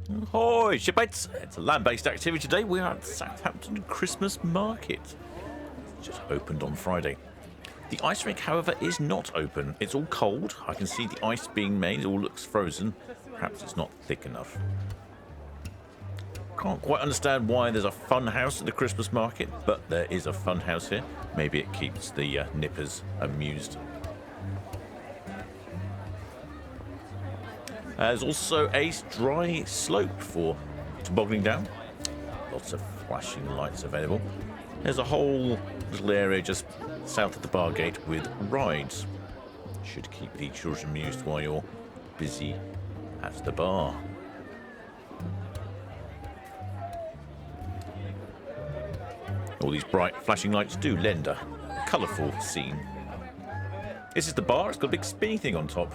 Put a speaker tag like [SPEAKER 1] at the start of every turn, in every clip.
[SPEAKER 1] Ahoy, Shipmates! It's a land-based activity today. We are at Southampton Christmas Market. It's just opened on Friday. The ice rink, however, is not open. It's all cold. I can see the ice being made. It all looks frozen. Perhaps it's not thick enough. Can't quite understand why there's a fun house at the Christmas market, but there is a fun house here. Maybe it keeps the nippers amused. There's also a dry slope for tobogganing down. Lots of flashing lights available. There's a whole little area just south of the bar gate with rides. Should keep the children amused while you're busy at the bar. All these bright flashing lights do lend a colourful scene. This is the bar. It's got a big spinny thing on top.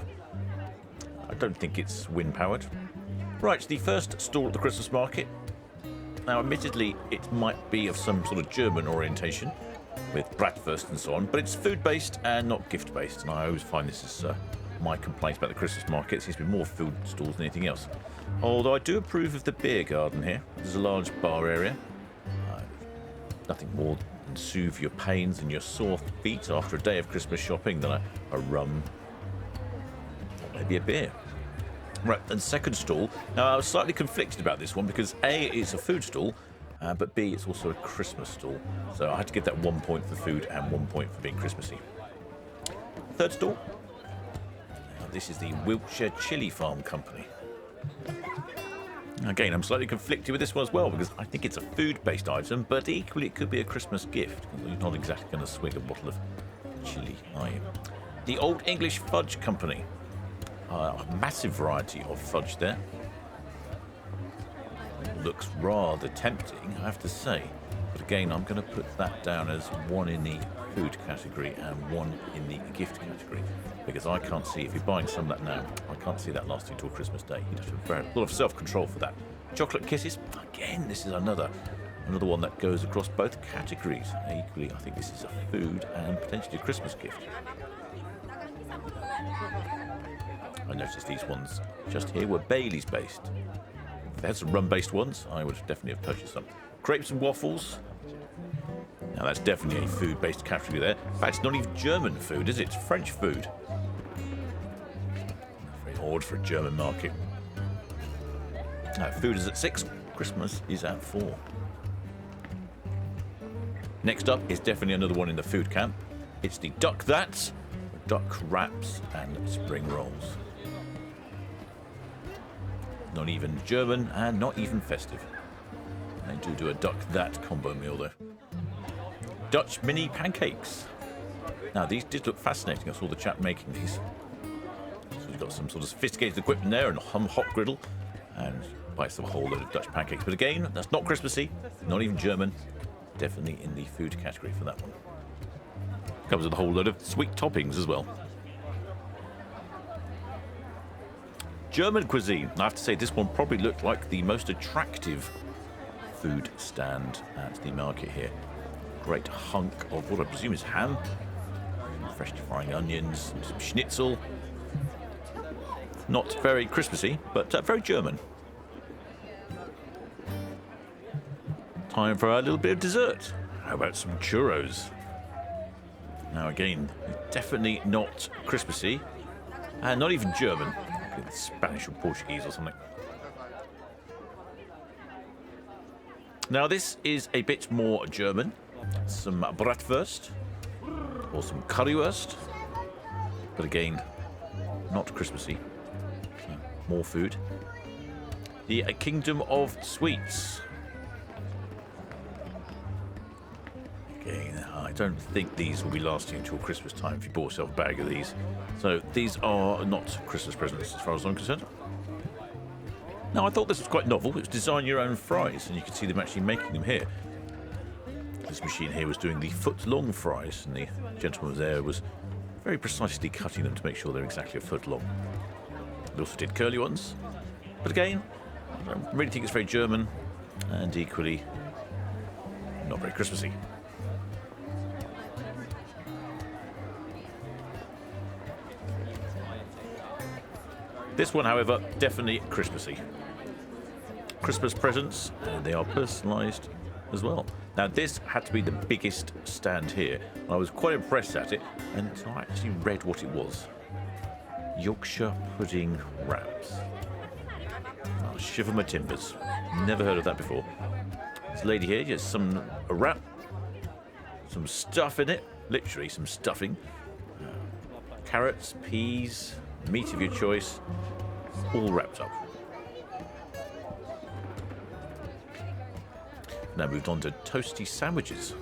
[SPEAKER 1] I don't think it's wind-powered. Right, the first stall at the Christmas market. Now, admittedly, it might be of some sort of German orientation, with bratwurst and so on, but it's food-based and not gift-based, and I always find this is my complaint about the Christmas market. It seems to be more food stalls than anything else. Although I do approve of the beer garden here. There's a large bar area. Nothing more than soothe your pains and your sore feet after a day of Christmas shopping than a rum, or maybe a beer. Right, and second stall. Now, I was slightly conflicted about this one because A, it's a food stall, but B, it's also a Christmas stall. So I had to give that 1 point for food and 1 point for being Christmassy. Third stall. Now, this is the Wiltshire Chili Farm Company. Again, I'm slightly conflicted with this one as well because I think it's a food-based item, but equally it could be a Christmas gift. You're not exactly going to swig a bottle of chili, are you? The Old English Fudge Company. A massive variety of fudge there. Looks rather tempting, I have to say. But again, I'm going to put that down as one in the food category and one in the gift category. Because I can't see, if you're buying some of that now, I can't see that lasting till Christmas Day. You'd have to have a lot of self-control for that. Chocolate Kisses. Again, this is another one that goes across both categories. Equally, I think this is a food and potentially a Christmas gift. I noticed these ones just here were Bailey's based. If they had some rum-based ones, I would definitely have purchased some. Crepes and waffles. Now that's definitely a food-based category there. In fact, it's not even German food, is it? It's French food. Very odd for a German market. Food is at 6. Christmas is at 4. Next up is definitely another one in the food camp. It's the Duck That, duck wraps and spring rolls. Not even German and not even festive. They do a Duck That combo meal though. Dutch mini pancakes. Now these did look fascinating. I saw the chap making these. So we've got some sort of sophisticated equipment there and a hot griddle and bites a whole load of Dutch pancakes. But again, that's not Christmassy, not even German. Definitely in the food category for that one. Comes with a whole load of sweet toppings as well. German cuisine. I have to say this one probably looked like the most attractive food stand at the market here. Great hunk of what I presume is ham, freshly frying onions, and some schnitzel. Not very Christmassy, but very German. Time for a little bit of dessert. How about some churros? Now again, definitely not Christmassy, and not even German. It's Spanish or Portuguese or something. Now this is a bit more German. Some bratwurst or some currywurst, but again, not Christmassy. So, more food. The Kingdom of Sweets. Again, I don't think these will be lasting until Christmas time if you bought yourself a bag of these. So these are not Christmas presents as far as I'm concerned. Now I thought this was quite novel. It's design your own fries, and you can see them actually making them here. This machine here was doing the foot-long fries, and the gentleman there was very precisely cutting them to make sure they're exactly a foot long. They also did curly ones, but again, I don't really think it's very German, and equally not very Christmassy. This one, however, definitely Christmassy. Christmas presents, and they are personalised as well. Now, this had to be the biggest stand here. I was quite impressed at it, and I actually read what it was. Yorkshire pudding wraps. Oh, shiver my timbers. Never heard of that before. This lady here, just a wrap, some stuff in it, literally some stuffing. Carrots, peas, meat of your choice, all wrapped up. Now moved on to toasty sandwiches.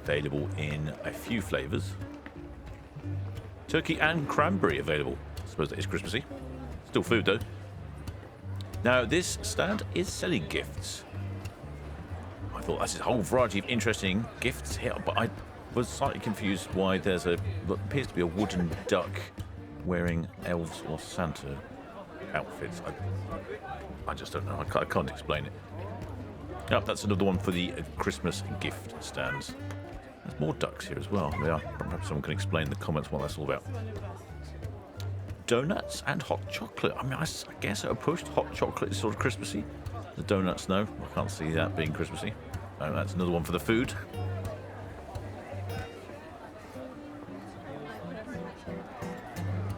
[SPEAKER 1] Available in a few flavours. Turkey and cranberry available. I suppose that is Christmassy. Still food though. Now this stand is selling gifts. I thought that's a whole variety of interesting gifts here, but I was slightly confused why there's what appears to be a wooden duck wearing elves or Santa outfits. I just don't know. I can't explain it. Oh, that's another one for the Christmas gift stands. There's more ducks here as well. Yeah, perhaps someone can explain in the comments what that's all about. Donuts and hot chocolate. I mean, I guess at a push, hot chocolate is sort of Christmassy. The donuts, no. I can't see that being Christmassy. Oh, that's another one for the food.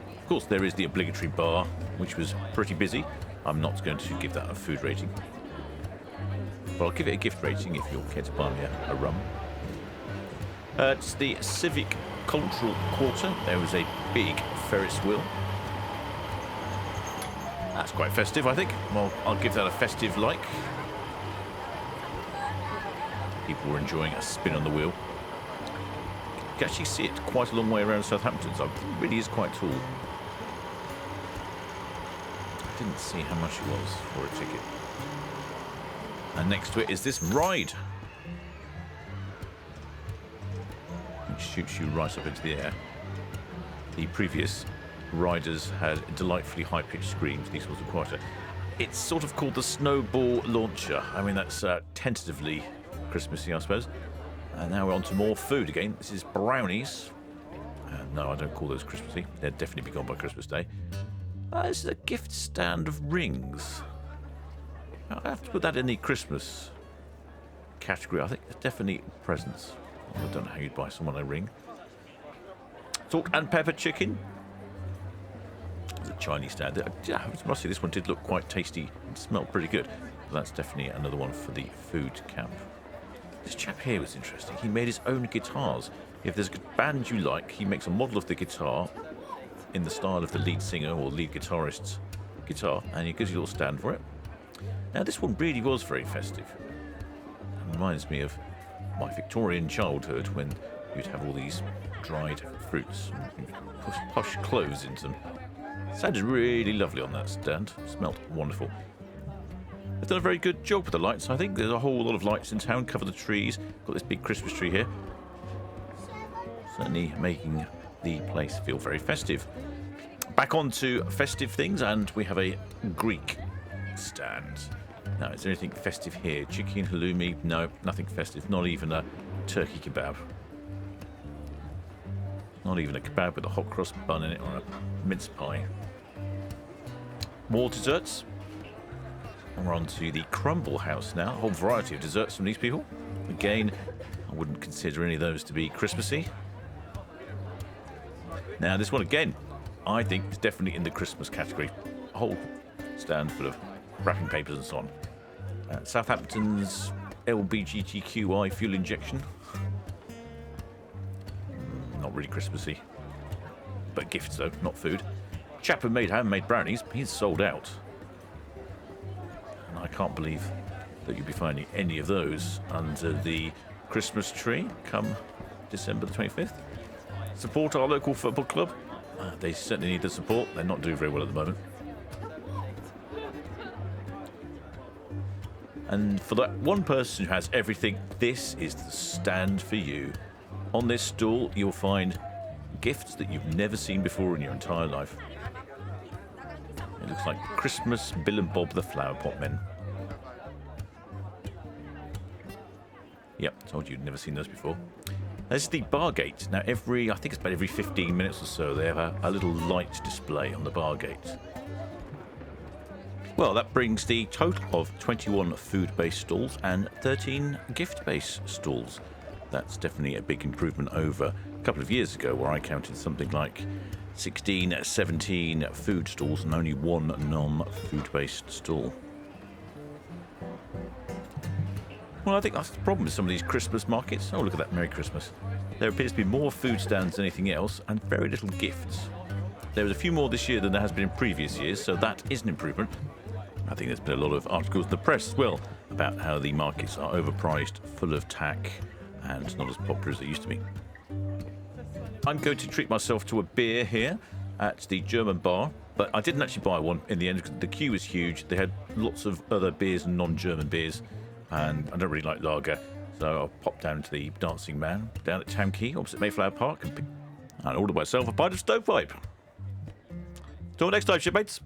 [SPEAKER 1] Of course, there is the obligatory bar, which was pretty busy. I'm not going to give that a food rating. But I'll give it a gift rating if you'll care to buy me a rum. It's the Civic Cultural Quarter. There was a big Ferris wheel. That's quite festive, I think. Well, I'll give that a festive like. People were enjoying a spin on the wheel. You can actually see it quite a long way around Southampton, so it really is quite tall. I didn't see how much it was for a ticket. And next to it is this ride, which shoots you right up into the air. The previous riders had delightfully high-pitched screams. These ones were quieter. It's sort of called the Snowball Launcher. I mean, that's tentatively Christmassy, I suppose. And now we're on to more food again. This is brownies. No, I don't call those Christmassy. They'd definitely be gone by Christmas Day. This is a gift stand of rings. I have to put that in the Christmas category. I think it's definitely presents. I don't know how you'd buy someone a ring. Salt and pepper chicken. There's a Chinese stand. Yeah, I must say this one did look quite tasty and smelled pretty good. But that's definitely another one for the food camp. This chap here was interesting. He made his own guitars. If there's a band you like, he makes a model of the guitar in the style of the lead singer or lead guitarist's guitar, and he gives you a little stand for it. Now, this one really was very festive. It reminds me of my Victorian childhood when you'd have all these dried fruits and push posh clothes into them. It sounded really lovely on that stand. It smelled wonderful. They've done a very good job with the lights. I think there's a whole lot of lights in town, cover the trees. Got this big Christmas tree here. Certainly making the place feel very festive. Back on to festive things, and we have a Greek stand. Now, is there anything festive here? Chicken, halloumi? No, nothing festive. Not even a turkey kebab. Not even a kebab with a hot cross bun in it or a mince pie. More desserts. We're on to the Crumble House now. A whole variety of desserts from these people. Again, I wouldn't consider any of those to be Christmassy. Now, this one again, I think is definitely in the Christmas category. A whole stand full of wrapping papers and so on. Southampton's LBGTQI fuel injection. Not really Christmassy. But gifts though, not food. Chap who made handmade brownies, he's sold out. And I can't believe that you'll be finding any of those under the Christmas tree come December the 25th. Support our local football club. They certainly need the support. They're not doing very well at the moment. And for that one person who has everything, this is the stand for you. On this stall, you'll find gifts that you've never seen before in your entire life. It looks like Christmas Bill and Bob the Flower Pot Men. Yep, told you you'd never seen those before. This is the bar gate. Now, I think it's about every 15 minutes or so, they have a little light display on the bar gate. Well, that brings the total of 21 food-based stalls and 13 gift-based stalls. That's definitely a big improvement over a couple of years ago, where I counted something like 16, 17 food stalls and only one non-food-based stall. Well, I think that's the problem with some of these Christmas markets. Oh, look at that, Merry Christmas. There appears to be more food stands than anything else, and very little gifts. There was a few more this year than there has been in previous years, so that is an improvement. I think there's been a lot of articles in the press as well about how the markets are overpriced, full of tack, and not as popular as they used to be. I'm going to treat myself to a beer here at the German bar, but I didn't actually buy one in the end because the queue was huge. They had lots of other beers and non-German beers, and I don't really like lager, so I'll pop down to the Dancing Man down at Town Quay opposite Mayflower Park and order myself a pint of stovepipe. Till next time, shipmates.